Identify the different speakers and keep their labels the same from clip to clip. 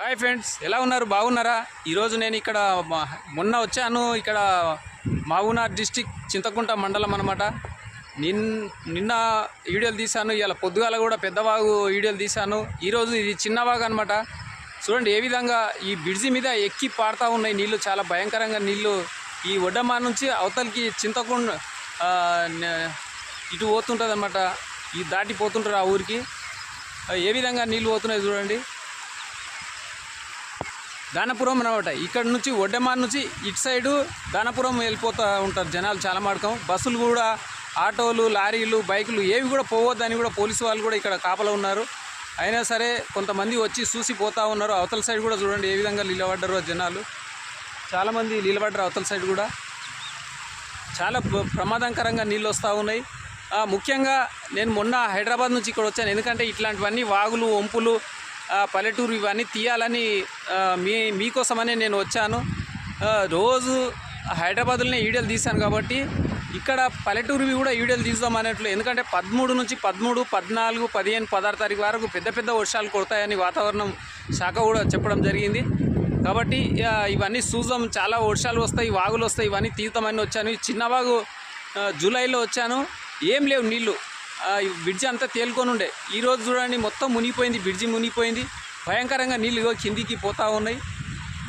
Speaker 1: Hi friends, ఎలా ఉన్నారు? బాగున్నారా? ఈరోజు నేను ఇక్కడ మొన్న వచ్చాను. ఇక్కడ మహబూబ్నగర్ డిస్టిక్ చింతకుంట మండలం అనమాట. నిన్న వీడియోలు తీశాను. ఇలా పొద్దుగాల కూడా పెద్దవాగు వీడియోలు తీశాను. ఈరోజు ఇది చిన్నవాగు అనమాట. చూడండి ఏ విధంగా ఈ బ్రిడ్జి మీద ఎక్కి పాడుతూ ఉన్నాయి నీళ్ళు. చాలా భయంకరంగా నీళ్ళు ఈ ఒడ్డమా నుంచి అవతలికి చింతకుంట ఇటు పోతుంటుంది అనమాట. ఈ దాటిపోతుంటారు ఆ ఊరికి. ఏ విధంగా నీళ్ళు పోతున్నాయి చూడండి. దానపురం అనమాట. ఇక్కడ నుంచి ఒడ్డమాన్ నుంచి ఇటు సైడు దానపురం వెళ్ళిపోతూ ఉంటారు జనాలు చాలా మడకం. బస్సులు కూడా, ఆటోలు, లారీలు, బైకులు ఏవి కూడా పోవద్దని కూడా పోలీసు వాళ్ళు కూడా ఇక్కడ కాపలా ఉన్నారు. అయినా సరే కొంతమంది వచ్చి చూసి పోతూ ఉన్నారు. అవతల సైడ్ కూడా చూడండి ఏ విధంగా నిలబడ్డారో జనాలు. చాలామంది నిలబడ్డారు అవతల సైడ్ కూడా. చాలా ప్రమాదకరంగా నీళ్ళు వస్తూ ఉన్నాయి. ముఖ్యంగా నేను మొన్న హైదరాబాద్ నుంచి ఇక్కడ వచ్చాను. ఎందుకంటే ఇట్లాంటివన్నీ వాగులు, వంపులు, పల్లెటూరు ఇవన్నీ తీయాలని మీకోసమనే నేను వచ్చాను. రోజు హైదరాబాద్లోనే వీడియోలు తీశాను కాబట్టి ఇక్కడ పల్లెటూరువి కూడా వీడియోలు తీద్దాం అన్నట్లు. ఎందుకంటే 13 నుంచి 13, 14, 15, 16 తారీఖు వరకు పెద్ద పెద్ద వర్షాలు కొడతాయని వాతావరణం శాఖ కూడా చెప్పడం జరిగింది. కాబట్టి ఇవన్నీ చూద్దాం. చాలా వర్షాలు వస్తాయి, వాగులు వస్తాయి, ఇవన్నీ తీద్దామని వచ్చాను. చిన్న వాగు జూలైలో వచ్చాను. ఏం లేవు నీళ్ళు. బ్రిడ్జి అంతా తేలుకొని ఉండే. ఈరోజు చూడండి మొత్తం మునిగిపోయింది. బ్రిడ్జి మునిగిపోయింది. భయంకరంగా నీళ్ళు కిందికి పోతూ ఉన్నాయి.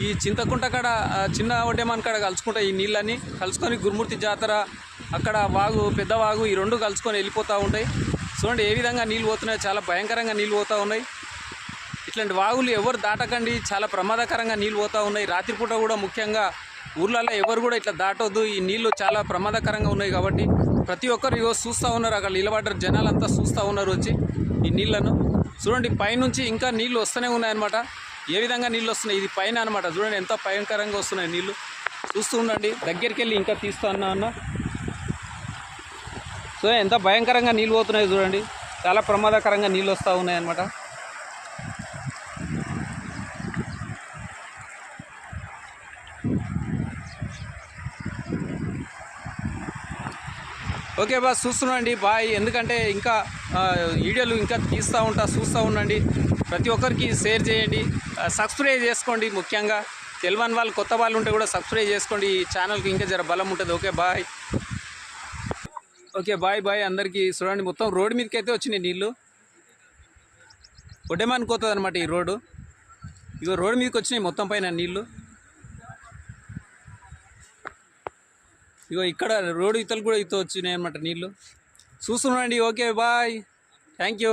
Speaker 1: ఈ చింతకుంట కాడ, చిన్న ఒడ్డెమాన్ కాడ కలుసుకుంటాయి. ఈ నీళ్ళన్నీ కలుసుకొని గురుమూర్తి జాతర అక్కడ వాగు, పెద్ద వాగు, ఈ రెండు కలుసుకొని వెళ్ళిపోతూ ఉంటాయి. చూడండి ఏ విధంగా నీళ్ళు పోతున్నాయి. చాలా భయంకరంగా నీళ్ళు పోతూ ఉన్నాయి. ఇట్లాంటి వాగులు ఎవరు దాటకండి. చాలా ప్రమాదకరంగా నీళ్ళు పోతూ ఉన్నాయి. రాత్రిపూట కూడా ముఖ్యంగా ఊర్లలో ఎవరు కూడా ఇట్లా దాటొద్దు. ఈ నీళ్ళు చాలా ప్రమాదకరంగా ఉన్నాయి కాబట్టి ప్రతి ఒక్కరు ఈరోజు చూస్తూ ఉన్నారు. అక్కడ నిలబడ్డారు జనాలంతా చూస్తూ ఉన్నారు వచ్చి ఈ నీళ్లను. చూడండి పైనుంచి ఇంకా నీళ్ళు వస్తూనే ఉన్నాయన్నమాట. ఏ విధంగా నీళ్ళు వస్తున్నాయి, ఇది పైన అనమాట. చూడండి ఎంత భయంకరంగా వస్తున్నాయి నీళ్ళు. చూస్తూ ఉండండి. దగ్గరికి వెళ్ళి ఇంకా తీస్తూ అన్న. సో ఎంత భయంకరంగా నీళ్ళు పోతున్నాయి చూడండి. చాలా ప్రమాదకరంగా నీళ్ళు వస్తూ ఉన్నాయి అన్నమాట. ఓకే బాస్, చూస్తున్నాండి బాయ్. ఎందుకంటే ఇంకా వీడియోలు ఇంకా తీస్తూ ఉంటా, చూస్తూ ఉండండి. ప్రతి ఒక్కరికి షేర్ చేయండి, సబ్స్క్రైబ్ చేసుకోండి. ముఖ్యంగా తెలియని వాళ్ళు, కొత్త వాళ్ళు ఉంటే కూడా సబ్స్క్రైబ్ చేసుకోండి. ఈ ఛానల్కి ఇంకా జర బలం ఉంటుంది. Okay bye. Okay bye bye అందరికీ. చూడండి మొత్తం రోడ్డు మీదకి అయితే వచ్చినాయి నీళ్ళు. ఒడ్డెమానికి పోతుంది అనమాట ఈ రోడ్డు. ఇగో రోడ్డు మీదకి వచ్చినాయి మొత్తం పైన నీళ్ళు. ఇగో ఇక్కడ రోడ్డు ఇతలు కూడా ఇతో వచ్చినాయి అన్నమాట నీళ్ళు. చూస్తున్నాండి. Okay bye, thank you.